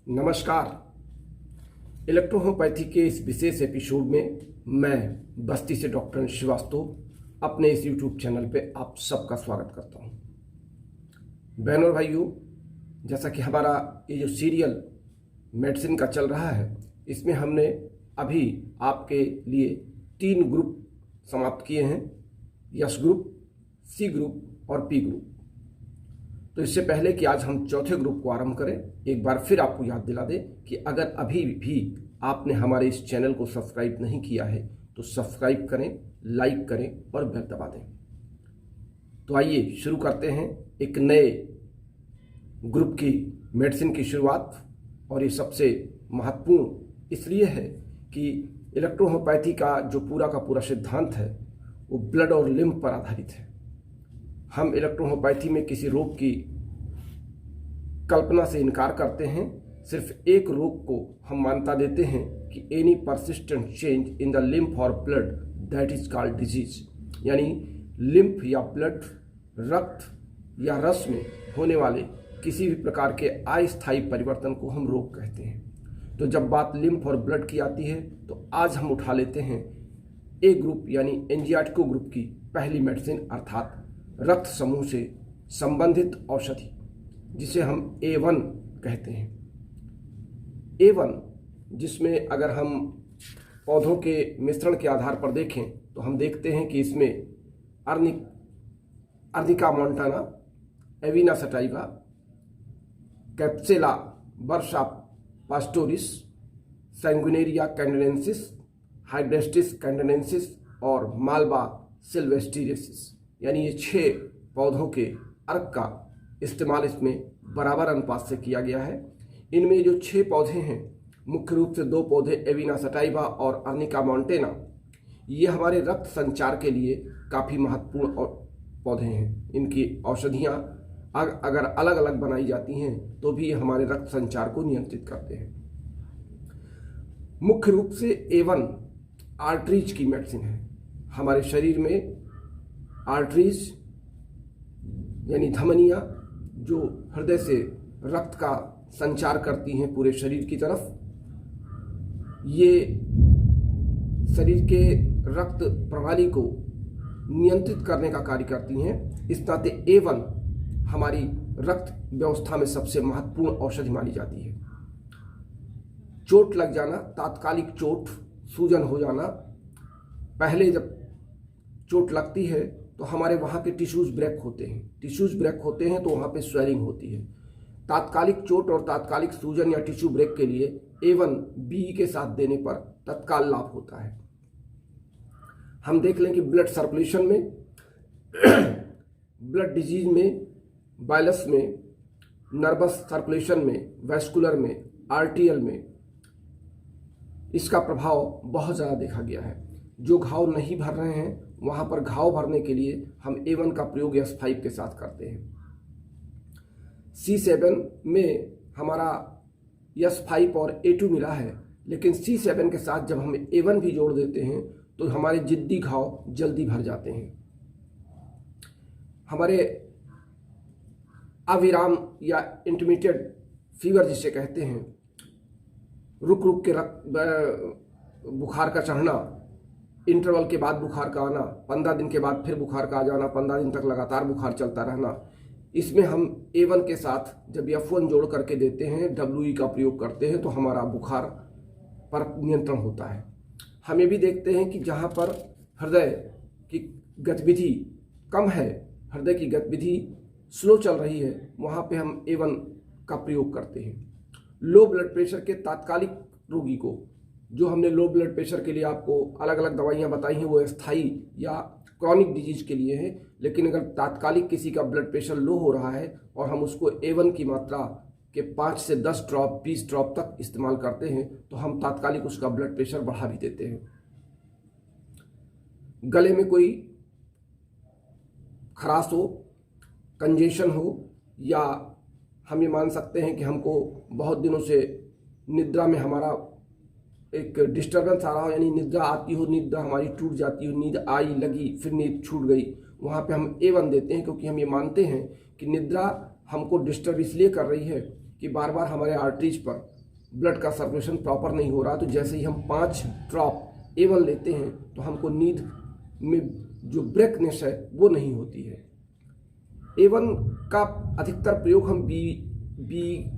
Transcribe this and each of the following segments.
नमस्कार। इलेक्ट्रोहोम्योपैथी के इस विशेष एपिसोड में मैं बस्ती से डॉक्टर श्रीवास्तव अपने इस यूट्यूब चैनल पे आप सबका स्वागत करता हूँ। बहनों और भाइयों, जैसा कि हमारा ये जो सीरियल मेडिसिन का चल रहा है, इसमें हमने अभी आपके लिए 3 ग्रुप समाप्त किए हैं, यस ग्रुप, सी ग्रुप और पी ग्रुप। तो इससे पहले कि आज हम चौथे ग्रुप को आरंभ करें, एक बार फिर आपको याद दिला दें कि अगर अभी भी आपने हमारे इस चैनल को सब्सक्राइब नहीं किया है तो सब्सक्राइब करें, लाइक करें और बेल दबा दें। तो आइए शुरू करते हैं एक नए ग्रुप की मेडिसिन की शुरुआत। और ये सबसे महत्वपूर्ण इसलिए है कि इलेक्ट्रोहोम्योपैथी का जो पूरा का पूरा सिद्धांत है वो ब्लड और लिम्फ पर आधारित है। हम इलेक्ट्रोहोम्योपैथी में किसी रोग की कल्पना से इनकार करते हैं, सिर्फ एक रोग को हम मान्यता देते हैं कि any persistent change in the lymph और blood that is called disease. यानी लिम्फ या ब्लड, रक्त या रस में होने वाले किसी भी प्रकार के अस्थायी परिवर्तन को हम रोग कहते हैं। तो जब बात लिम्फ और ब्लड की आती है तो आज हम उठा लेते हैं ए ग्रुप यानी एंजियाटिको ग्रुप की पहली मेडिसिन, अर्थात रक्त समूह से संबंधित औषधि, जिसे हम A1 कहते हैं। A1 जिसमें अगर हम पौधों के मिश्रण के आधार पर देखें तो हम देखते हैं कि इसमें अर्निका मोंटाना, एविना सटाइवा, कैप्सेला वर्सा पास्टोरिस, सैंगुनेरिया कैंडेनेंसिस, हाइड्रेस्टिस कैंडेनेंसिस और मालवा सिल्वेस्ट्रियसिस, यानी ये 6 पौधों के अर्क का इस्तेमाल इसमें बराबर अनुपात से किया गया है। इनमें जो 6 पौधे हैं, मुख्य रूप से 2 पौधे एविना सटाइवा और अर्निका मोंटेना, ये हमारे रक्त संचार के लिए काफ़ी महत्वपूर्ण पौधे हैं। इनकी औषधियाँ अगर अलग अलग बनाई जाती हैं तो भी ये हमारे रक्त संचार को नियंत्रित करते हैं। मुख्य रूप से A1 आर्टरीज की मेडिसिन है। हमारे शरीर में आर्टरीज यानी धमनियाँ जो हृदय से रक्त का संचार करती हैं पूरे शरीर की तरफ, ये शरीर के रक्त प्रणाली को नियंत्रित करने का कार्य करती हैं। इस नाते A1 हमारी रक्त व्यवस्था में सबसे महत्वपूर्ण औषधि मानी जाती है। चोट लग जाना, तात्कालिक चोट, सूजन हो जाना, पहले जब चोट लगती है तो हमारे वहाँ के टिश्यूज ब्रेक होते हैं तो वहाँ पे स्वेलिंग होती है। तात्कालिक चोट और तात्कालिक सूजन या टिश्यू ब्रेक के लिए A1 B के साथ देने पर तत्काल लाभ होता है। हम देख लें कि ब्लड सर्कुलेशन में, ब्लड डिजीज में, बाइलस में, नर्वस सर्कुलेशन में, वैस्कुलर में, आर्टियल में इसका प्रभाव बहुत ज़्यादा देखा गया है। जो घाव नहीं भर रहे हैं वहाँ पर घाव भरने के लिए हम A1 का प्रयोग S5 के साथ करते हैं। C7 में हमारा S5 और A2 मिला है, लेकिन C7 के साथ जब हम A1 भी जोड़ देते हैं तो हमारे जिद्दी घाव जल्दी भर जाते हैं। हमारे अविराम या इंटरमीडिएट फीवर जिसे कहते हैं, रुक रुक के बुखार का चढ़ना, इंटरवल के बाद बुखार का आना, 15 दिन के बाद फिर बुखार का आ जाना, 15 दिन तक लगातार बुखार चलता रहना, इसमें हम A1 के साथ जब F1 जोड़ करके देते हैं, WE का प्रयोग करते हैं तो हमारा बुखार पर नियंत्रण होता है। हम ये भी देखते हैं कि जहाँ पर हृदय की गतिविधि कम है, हृदय की गतिविधि स्लो चल रही है, वहाँ पे हम A1 का प्रयोग करते हैं। लो ब्लड प्रेशर के तात्कालिक रोगी को, जो हमने लो ब्लड प्रेशर के लिए आपको अलग अलग दवाइयाँ बताई हैं वो स्थायी या क्रॉनिक डिजीज के लिए है, लेकिन अगर तात्कालिक किसी का ब्लड प्रेशर लो हो रहा है और हम उसको A1 की मात्रा के 5 से 10 ड्रॉप, 20 ड्रॉप तक इस्तेमाल करते हैं तो हम तात्कालिक उसका ब्लड प्रेशर बढ़ा भी देते हैं। गले में कोई खराश हो, कंजेशन हो, या हम ये मान सकते हैं कि हमको बहुत दिनों से निद्रा में हमारा एक डिस्टर्बेंस आ रहा हो, यानी निद्रा आती हो, निद्रा हमारी टूट जाती हो, नींद आई लगी फिर नींद छूट गई, वहाँ पे हम A1 देते हैं, क्योंकि हम ये मानते हैं कि निद्रा हमको डिस्टर्ब इसलिए कर रही है कि बार बार हमारे आर्टरीज पर ब्लड का सर्कुलेशन प्रॉपर नहीं हो रहा, तो जैसे ही हम 5 ड्रॉप A1 लेते हैं तो हमको नींद में जो ब्रेकनेस है वो नहीं होती है। A1 का अधिकतर प्रयोग हम बी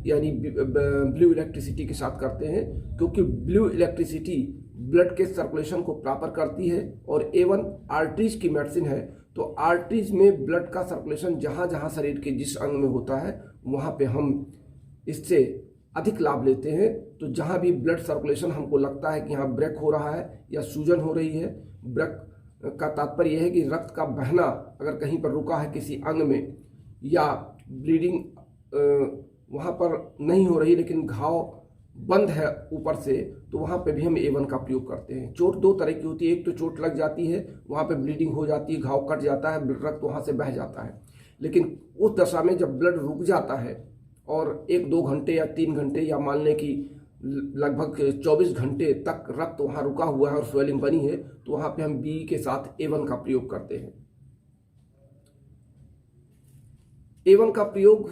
यानी ब्लू इलेक्ट्रिसिटी के साथ करते हैं, क्योंकि ब्लू इलेक्ट्रिसिटी ब्लड के सर्कुलेशन को प्रॉपर करती है और A1 आर्टरीज की मेडिसिन है, तो आर्टरीज में ब्लड का सर्कुलेशन जहाँ जहाँ शरीर के जिस अंग में होता है वहाँ पे हम इससे अधिक लाभ लेते हैं। तो जहाँ भी ब्लड सर्कुलेशन हमको लगता है कि यहाँ ब्रेक हो रहा है या सूजन हो रही है, ब्रेक का तात्पर्य यह है कि रक्त का बहना अगर कहीं पर रुका है किसी अंग में या ब्लीडिंग वहाँ पर नहीं हो रही लेकिन घाव बंद है ऊपर से, तो वहाँ पे भी हम A1 का प्रयोग करते हैं। चोट 2 तरह की होती है, एक तो चोट लग जाती है, वहाँ पे ब्लीडिंग हो जाती है, घाव कट जाता है, रक्त वहाँ से बह जाता है, लेकिन उस दशा में जब ब्लड रुक जाता है और 1-2 घंटे या 3 घंटे या मान लें कि लगभग 24 घंटे तक रक्त वहाँ रुका हुआ है और स्वेलिंग बनी है, तो वहाँ पे हम B के साथ A1 का प्रयोग करते हैं। A1 का प्रयोग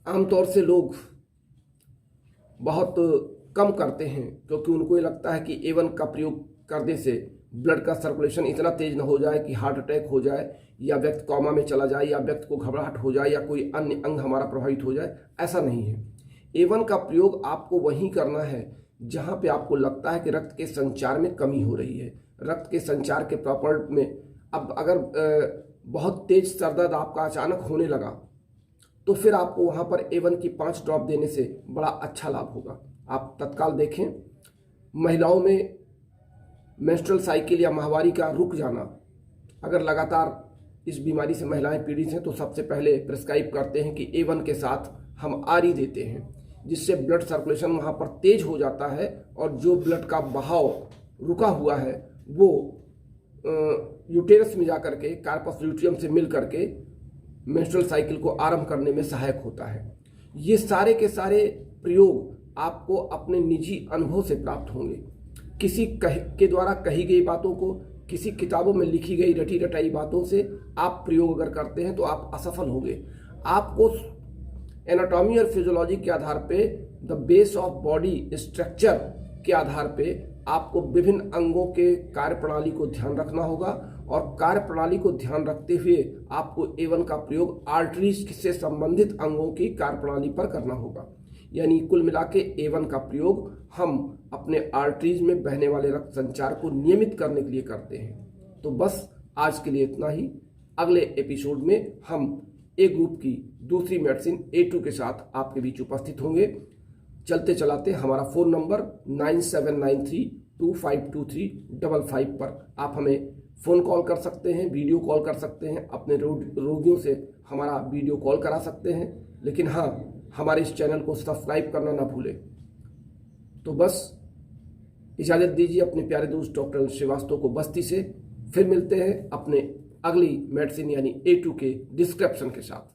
आमतौर से लोग बहुत कम करते हैं, क्योंकि उनको ये लगता है कि A1 का प्रयोग करने से ब्लड का सर्कुलेशन इतना तेज न हो जाए कि हार्ट अटैक हो जाए या व्यक्ति कोमा में चला जाए या व्यक्ति को घबराहट हो जाए या कोई अन्य अंग हमारा प्रभावित हो जाए। ऐसा नहीं है। A1 का प्रयोग आपको वहीं करना है जहाँ पे आपको लगता है कि रक्त के संचार में कमी हो रही है, रक्त के संचार के प्रॉपर में। अब अगर बहुत तेज सर दर्द आपका अचानक होने लगा तो फिर आपको वहाँ पर A1 की 5 ड्रॉप देने से बड़ा अच्छा लाभ होगा। आप तत्काल देखें, महिलाओं में मेंस्ट्रुअल साइकिल या माहवारी का रुक जाना, अगर लगातार इस बीमारी से महिलाएं पीड़ित हैं तो सबसे पहले प्रिस्क्राइब करते हैं कि A1 के साथ हम आरी देते हैं, जिससे ब्लड सर्कुलेशन वहाँ पर तेज हो जाता है और जो ब्लड का बहाव रुका हुआ है वो यूटेरस में जा करके कार्पस ल्यूटियम से मिल करके मेंस्ट्रुअल साइकिल को आरंभ करने में सहायक होता है। ये सारे के सारे प्रयोग आपको अपने निजी अनुभव से प्राप्त होंगे। किसी के द्वारा कही गई बातों को, किसी किताबों में लिखी गई रटी रटाई बातों से आप प्रयोग अगर करते हैं तो आप असफल होंगे। आपको एनाटॉमी और फिजियोलॉजी के आधार पे, the base of body structure के आधार पे आपको विभिन्न अंगों के कार्यप्रणाली को ध्यान रखना होगा और कार्यप्रणाली को ध्यान रखते हुए आपको A1 का प्रयोग आर्टरीज से संबंधित अंगों की कार्यप्रणाली पर करना होगा। यानी कुल मिला के A1 का प्रयोग हम अपने आर्टरीज में बहने वाले रक्त संचार को नियमित करने के लिए करते हैं। तो बस आज के लिए इतना ही। अगले एपिसोड में हम A ग्रुप की दूसरी मेडिसिन A2 के साथ आपके बीच उपस्थित होंगे। चलते चलाते हमारा फ़ोन नंबर 9793252355 पर आप हमें फ़ोन कॉल कर सकते हैं, वीडियो कॉल कर सकते हैं, अपने रोगियों से हमारा वीडियो कॉल करा सकते हैं। लेकिन हाँ, हमारे इस चैनल को सब्सक्राइब करना ना भूलें। तो बस इजाज़त दीजिए अपने प्यारे दोस्त डॉक्टर श्रीवास्तव को बस्ती से। फिर मिलते हैं अपने अगली मेडिसिन यानी A2 के डिस्क्रिप्शन के साथ।